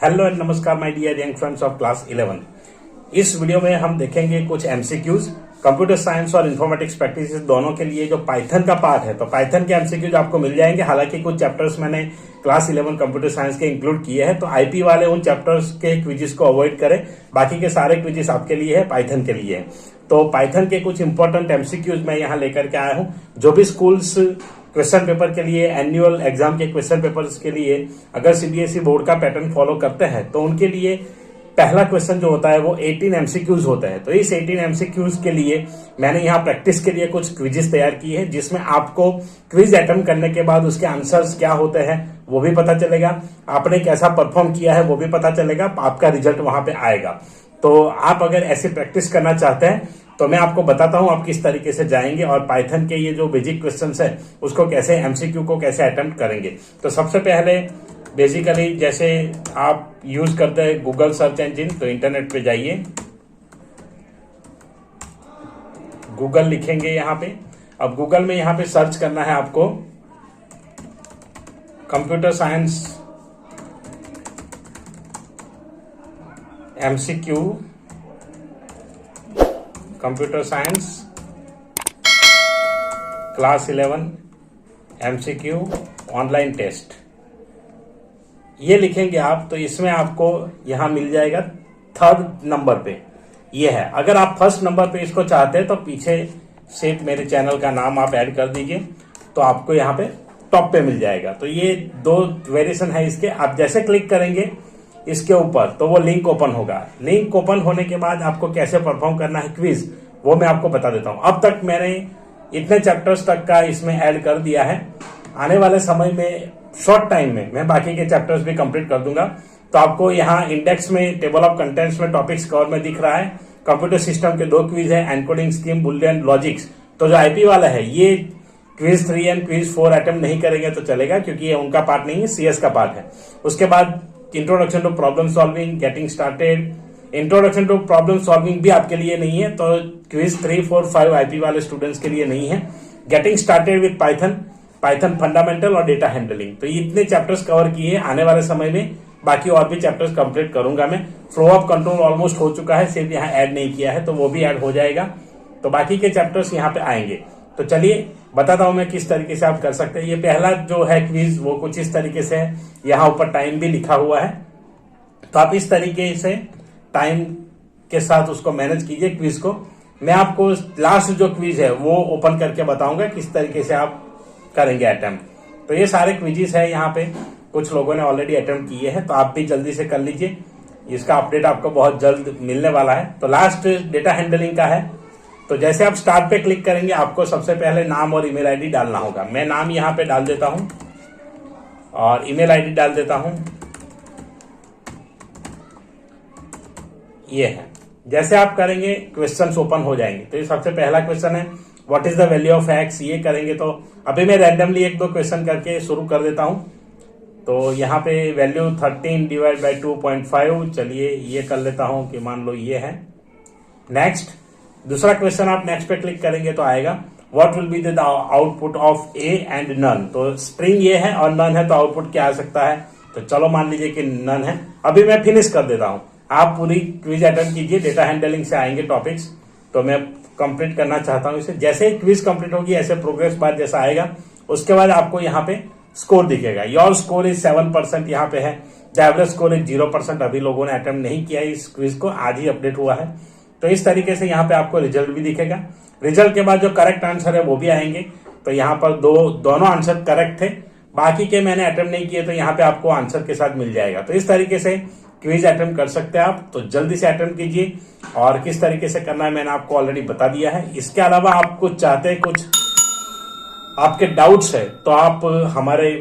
Hello and नमस्कार my dear young friends of class 11। इस video में हम देखेंगे कुछ एमसीक्यूज कंप्यूटर साइंस और इन्फॉर्मेटिक्स प्रैक्टिस दोनों के लिए जो पाइथन का पार्ट है। तो पाइथन के एमसीक्यूज आपको मिल जाएंगे। हालांकि कुछ चैप्टर्स मैंने क्लास 11 कंप्यूटर साइंस के इंक्लूड किए हैं, तो आईपी वाले उन चैप्टर्स के क्विजेस को अवॉइड करें। बाकी के सारे क्विजेस आपके लिए है, पाइथन के लिए है। तो पाइथन के कुछ इंपॉर्टेंट एमसीक्यूज मैं यहाँ लेकर के आया हूँ। जो भी स्कूल्स क्वेश्चन पेपर के लिए, एनुअल एग्जाम के क्वेश्चन पेपर्स के लिए अगर सीबीएसई बोर्ड का पैटर्न फॉलो करते हैं तो उनके लिए पहला क्वेश्चन जो होता है वो 18 एमसीक्यूज होता है। तो इस 18 एमसीक्यूज के लिए मैंने यहाँ प्रैक्टिस के लिए कुछ क्विजेस तैयार किए हैं, जिसमें आपको क्विज अटेम्प्ट करने के बाद उसके आंसर्स क्या होते हैं वो भी पता चलेगा, आपने कैसा परफॉर्म किया है वो भी पता चलेगा, आपका रिजल्ट वहां पे आएगा। तो आप अगर ऐसी प्रैक्टिस करना चाहते हैं तो मैं आपको बताता हूं आप किस तरीके से जाएंगे और पाइथन के ये जो बेसिक क्वेश्चंस है उसको कैसे, एमसीक्यू को कैसे अटेम्प्ट करेंगे। तो सबसे पहले बेसिकली जैसे आप यूज करते हैं गूगल सर्च इंजिन, तो इंटरनेट पे जाइए, गूगल लिखेंगे यहाँ पे। अब गूगल में यहाँ पे सर्च करना है आपको computer science MCQ, computer science class 11 MCQ online test, ये लिखेंगे आप तो इसमें आपको यहां मिल जाएगा 3rd नंबर पे ये है। अगर आप 1st नंबर पे इसको चाहते हैं तो पीछे से मेरे चैनल का नाम आप ऐड कर दीजिए तो आपको यहाँ पे टॉप पे मिल जाएगा। तो ये 2 वेरिएशन है इसके। आप जैसे क्लिक करेंगे इसके ऊपर तो वो लिंक ओपन होगा। लिंक ओपन होने के बाद आपको कैसे परफॉर्म करना है क्विज वो मैं आपको बता देता हूं। अब तक मैंने इतने चैप्टर्स तक का इसमें ऐड कर दिया है। आने वाले समय में शॉर्ट टाइम में मैं बाकी के चैप्टर्स भी कंप्लीट कर दूंगा। तो आपको यहाँ इंडेक्स में, टेबल ऑफ कंटेंट्स में टॉपिक्स कवर में दिख रहा है। कंप्यूटर सिस्टम के 2 क्विज है, एनकोडिंग स्कीम, बुलियन, लॉजिक्स। तो जो आईपी वाला है ये क्विज 3 एंड क्विज 4 अटेम्प्ट नहीं करेंगे तो चलेगा, क्योंकि ये उनका पार्ट नहीं है, सीएस का पार्ट है। उसके बाद introduction to problem solving, getting started. Introduction to problem solving भी आपके लिए नहीं है, तो क्विज 3, 4, 5 आईपी वाले स्टूडेंट्स के लिए नहीं है। Getting started with Python, Python fundamental और डेटा हैंडलिंग। तो इतने चैप्टर्स कवर किए। आने वाले समय में बाकी और भी चैप्टर्स कंप्लीट करूंगा मैं। फ्लो ऑफ कंट्रोल ऑलमोस्ट हो चुका है, सिर्फ यहाँ ऐड नहीं किया है, तो वो भी ऐड हो जाएगा। तो बाकी के चैप्टर्स यहाँ पे आएंगे। तो चलिए बताता हूं मैं किस तरीके से आप कर सकते हैं। ये पहला जो है क्विज वो कुछ इस तरीके से है, यहाँ ऊपर टाइम भी लिखा हुआ है। तो आप इस तरीके से टाइम के साथ उसको मैनेज कीजिए क्विज को। मैं आपको लास्ट जो क्विज है वो ओपन करके बताऊंगा किस तरीके से आप करेंगे अटेम्प्ट। तो ये सारे क्विजेस है, यहाँ पे कुछ लोगों ने ऑलरेडी अटेम्प्ट किए हैं, तो आप भी जल्दी से कर लीजिए। इसका अपडेट आपको बहुत जल्द मिलने वाला है। तो लास्ट डेटा हैंडलिंग का है। तो जैसे आप स्टार्ट पे क्लिक करेंगे आपको सबसे पहले नाम और ईमेल आईडी डालना होगा। मैं नाम यहाँ पे डाल देता हूं और ईमेल आईडी डाल देता हूं, ये है। जैसे आप करेंगे क्वेश्चंस ओपन हो जाएंगे। तो ये सबसे पहला क्वेश्चन है, what is the value of x. ये करेंगे तो अभी मैं रैंडमली 1-2 क्वेश्चन करके शुरू कर देता हूं। तो यहाँ पे वैल्यू 13 डिवाइड बाई 2.5, चलिए ये कर लेता हूं कि मान लो ये है। नेक्स्ट, दूसरा क्वेश्चन आप नेक्स्ट पे क्लिक करेंगे तो आएगा, what will be the output of A and none. तो स्ट्रिंग ये है और नन है, तो आउटपुट क्या आ सकता है। तो चलो मान लीजिए कि नन है। अभी मैं फिनिश कर देता हूं, आप पूरी क्विज अटेम्प्ट कीजिए। डेटा हैंडलिंग से आएंगे टॉपिक्स, तो मैं कंप्लीट करना चाहता हूं इसे। जैसे ही क्विज कंप्लीट होगी ऐसे प्रोग्रेस बार जैसा आएगा, उसके बाद आपको यहाँ पे स्कोर दिखेगा। योर स्कोर इज 7%, यहाँ पे है। The average score is 0%। अभी लोगों ने अटेम्प्ट नहीं किया इस क्विज को, आज ही अपडेट हुआ है। तो इस तरीके से यहाँ पे आपको रिजल्ट भी दिखेगा। रिजल्ट के बाद जो करेक्ट आंसर है वो भी आएंगे। तो यहाँ पर दोनों आंसर करेक्ट थे, बाकी के मैंने अटेम्प्ट नहीं किए, तो यहाँ पे आपको आंसर के साथ मिल जाएगा। तो इस तरीके से क्विज अटेम्प्ट कर सकते हैं आप। तो जल्दी से अटेम्प्ट कीजिए, और किस तरीके से करना है मैंने आपको ऑलरेडी बता दिया है। इसके अलावा आप कुछ चाहते हैं, कुछ आपके डाउट्स है, तो आप हमारे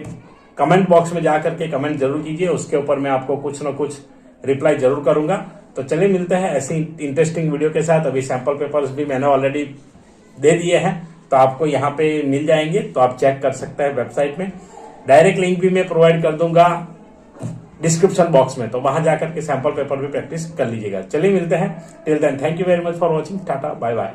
कमेंट बॉक्स में जाकर के कमेंट जरूर कीजिए। उसके ऊपर मैं आपको कुछ ना कुछ रिप्लाई जरूर करूंगा। तो चलिए मिलते हैं ऐसी इंटरेस्टिंग वीडियो के साथ। अभी सैंपल पेपर्स भी मैंने ऑलरेडी दे दिए हैं, तो आपको यहाँ पे मिल जाएंगे, तो आप चेक कर सकते हैं वेबसाइट में। डायरेक्ट लिंक भी मैं प्रोवाइड कर दूंगा डिस्क्रिप्शन बॉक्स में, तो वहां जाकर के सैंपल पेपर भी प्रैक्टिस कर लीजिएगा। चलिए मिलते हैं। Till then thank you very much for watching. Tata bye bye.